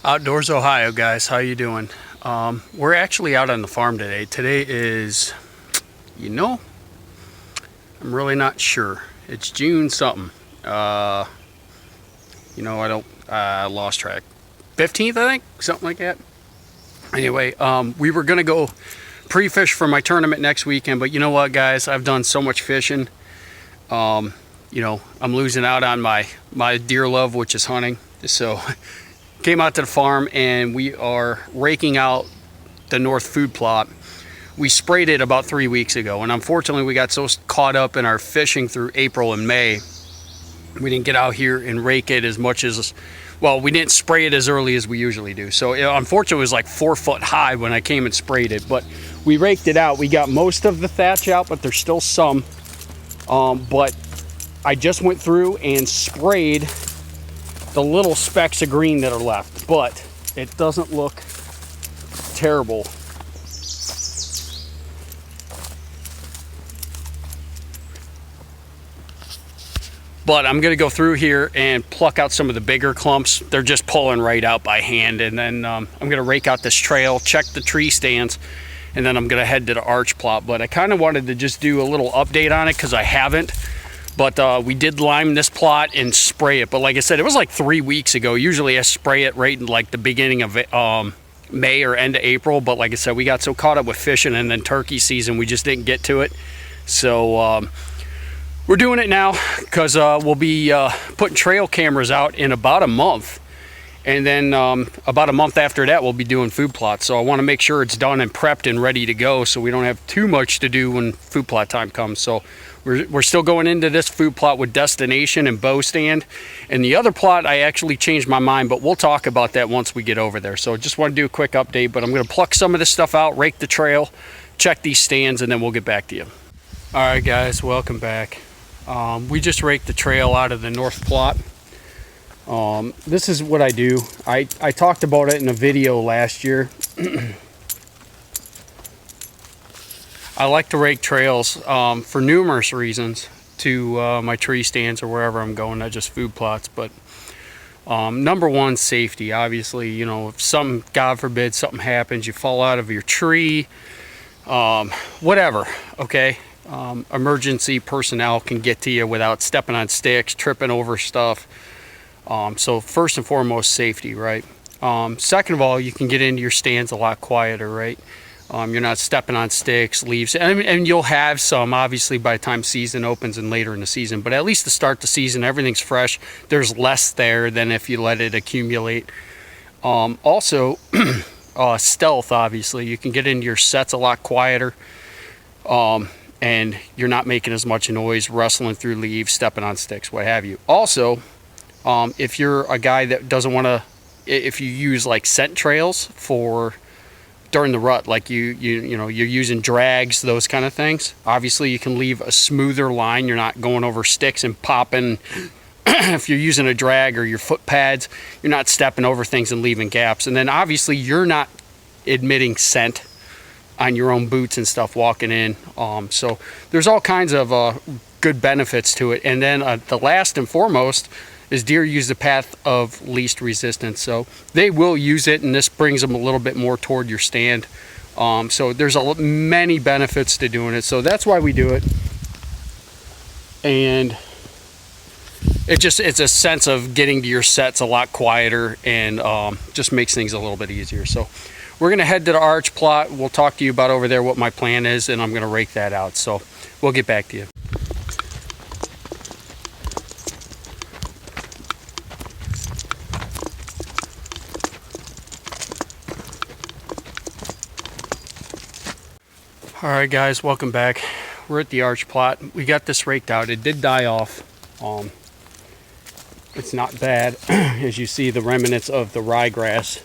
Outdoors Ohio, guys, how you doing? We're actually out on the farm today. Today is, I'm really not sure. It's June something. I lost track. 15th, I think, something like that. Anyway, we were gonna go pre-fish for my tournament next weekend, but you know what, guys? I've done so much fishing. I'm losing out on my deer love, which is hunting. So came out to the farm and we are raking out the north food plot. We sprayed it about 3 weeks ago, and unfortunately we got so caught up in our fishing through April and May, we didn't get out here and rake it as much as, well, we didn't spray it as early as we usually do. So unfortunately it was like 4 foot high when I came and sprayed it, but we raked it out. We got most of the thatch out, but there's still some. But I just went through and sprayed the little specks of green that are left, but it doesn't look terrible. But I'm gonna go through here and pluck out some of the bigger clumps. They're just pulling right out by hand, and then I'm gonna rake out this trail, check the tree stands, and then I'm gonna head to the arch plot. But I kind of wanted to just do a little update on it because I haven't. But we did lime this plot and spray it. But like I said, it was like 3 weeks ago. Usually I spray it right in like the beginning of May or end of April. But like I said, we got so caught up with fishing and then turkey season, we just didn't get to it. So we're doing it now because we'll be putting trail cameras out in about a month. And then about a month after that, we'll be doing food plots. So I want to make sure it's done and prepped and ready to go so we don't have too much to do when food plot time comes. So we're still going into this food plot with destination and bow stand. And the other plot, I actually changed my mind, but we'll talk about that once we get over there. So just want to do a quick update, but I'm going to pluck some of this stuff out, rake the trail, check these stands, and then we'll get back to you. All right, guys, welcome back. We just raked the trail out of the north plot. This is what I do. I talked about it in a video last year. I like to rake trails for numerous reasons to my tree stands or wherever I'm going, not just food plots. But number one, safety. Obviously, if something, God forbid, something happens, you fall out of your tree, whatever, okay? Emergency personnel can get to you without stepping on sticks, tripping over stuff. So first and foremost, safety, right? Second of all, you can get into your stands a lot quieter, right? You're not stepping on sticks, leaves, and you'll have some, obviously, by the time season opens and later in the season. But at least to start the season, everything's fresh. There's less there than if you let it accumulate. Also, stealth, obviously. You can get into your sets a lot quieter. And you're not making as much noise, rustling through leaves, stepping on sticks, what have you. Also, if you're a guy that doesn't want to, if you use like scent trails for during the rut, like you're using drags, those kind of things, obviously you can leave a smoother line. You're not going over sticks and popping. If you're using a drag or your foot pads, you're not stepping over things and leaving gaps. And then obviously you're not emitting scent on your own boots and stuff walking in. So there's all kinds of good benefits to it. And then the last and foremost is deer use the path of least resistance. So they will use it, and this brings them a little bit more toward your stand. So there's many benefits to doing it. So that's why we do it. And it's a sense of getting to your sets a lot quieter and just makes things a little bit easier. So we're going to head to the arch plot. We'll talk to you about over there what my plan is, and I'm going to rake that out. So we'll get back to you. All right, guys, welcome back. We're at the arch plot. We got this raked out. It did die off. It's not bad. As you see, the remnants of the ryegrass.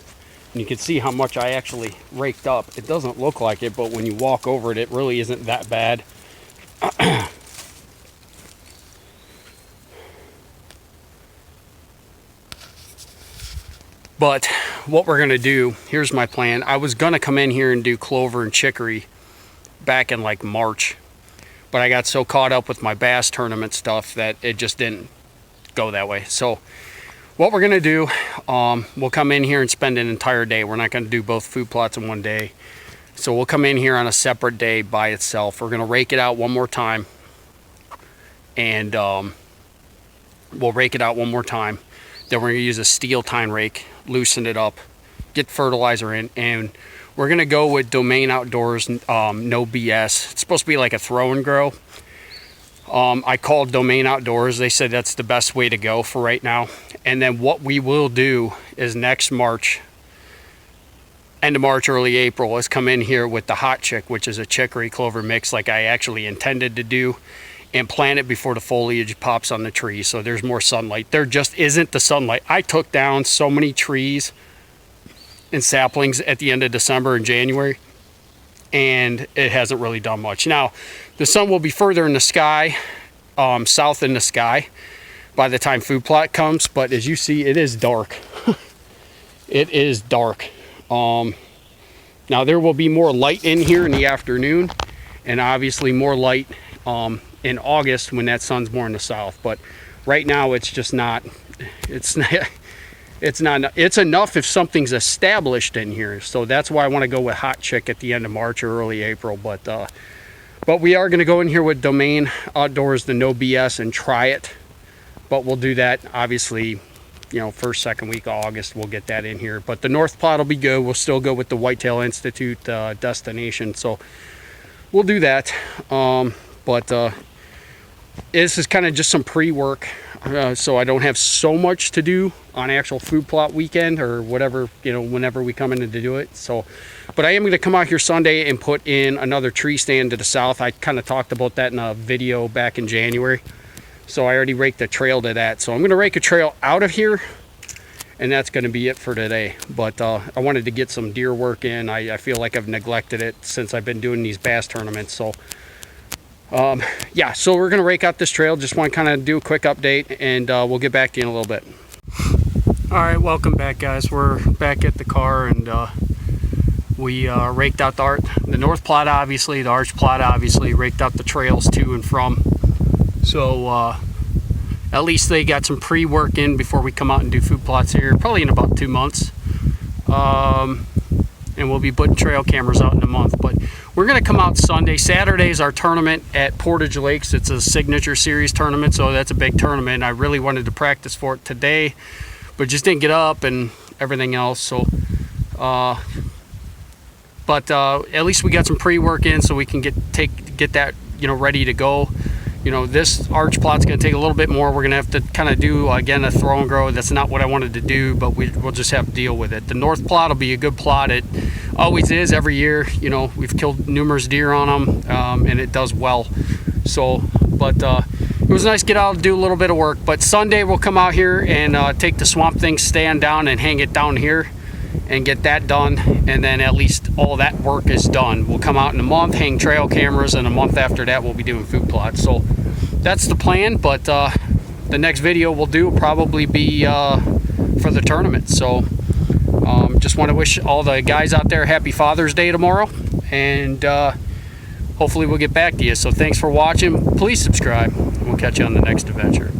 And you can see how much I actually raked up. It doesn't look like it, but when you walk over it, it really isn't that bad. But what we're gonna do, here's my plan. I was gonna come in here and do clover and chicory back in like March, but I got so caught up with my bass tournament stuff that it just didn't go that way. So what we're gonna do, we'll come in here and spend an entire day. We're not gonna do both food plots in one day. So we'll come in here on a separate day by itself. We're gonna rake it out one more time, and we'll rake it out one more time. Then we're gonna use a steel tine rake, loosen it up, get fertilizer in, and we're gonna go with Domain Outdoors No BS. It's supposed to be like a throw and grow. I called Domain Outdoors. They said that's the best way to go for right now. And then what we will do is next March, end of March, early April, is come in here with the Hot Chick, which is a chicory clover mix like I actually intended to do, and plant it before the foliage pops on the trees so there's more sunlight. There just isn't the sunlight. I took down so many trees and saplings at the end of December and January, and it hasn't really done much. Now, the sun will be further in the sky, south in the sky, by the time food plot comes, but as you see, it is dark. It is dark. Now, there will be more light in here in the afternoon, and obviously more light in August when that sun's more in the south, but right now it's just not, it's enough if something's established in here. So that's why I want to go with Hot Chick at the end of March or early April. But we are going to go in here with Domain Outdoors, the No BS, and try it. But we'll do that obviously, you know, first, second week of August, we'll get that in here. But the North plot will be good. We'll still go with the Whitetail Institute destination. So we'll do that. This is kind of just some pre-work. So I don't have so much to do on actual food plot weekend or whatever, you know, whenever we come in to do it. So, but I am going to come out here Sunday and put in another tree stand to the south. I kind of talked about that in a video back in January. So I already raked the trail to that. So I'm going to rake a trail out of here, and that's going to be it for today. But I wanted to get some deer work in. I feel like I've neglected it since I've been doing these bass tournaments. So yeah, so we're gonna rake out this trail. Just want to kind of do a quick update, and we'll get back to you in a little bit. All right, welcome back, guys. We're back at the car, and we raked out the north plot, obviously, the arch plot, obviously, raked out the trails to and from. So at least they got some pre-work in before we come out and do food plots here, probably in about 2 months. And we'll be putting trail cameras out in a month. But we're going to come out Sunday. Saturday is our tournament at Portage Lakes. It's a signature series tournament, so that's a big tournament. I really wanted to practice for it today, but just didn't get up and everything else. So at least we got some pre-work in, so we can get that, you know, ready to go. You know, this arch plot's going to take a little bit more. We're going to have to kind of do, again, a throw and grow. That's not what I wanted to do, but we'll just have to deal with it. The north plot will be a good plot. It always is every year. You know, we've killed numerous deer on them, and it does well. So, but it was nice to get out and do a little bit of work. But Sunday we'll come out here and take the Swamp Thing stand down and hang it down here and get that done, and then at least all that work is done. We'll come out in a month, hang trail cameras, and a month after that we'll be doing food plots. So that's the plan, but the next video we'll do will probably be for the tournament. So just want to wish all the guys out there happy Father's Day tomorrow, and hopefully we'll get back to you. So thanks for watching. Please subscribe. We'll catch you on the next adventure.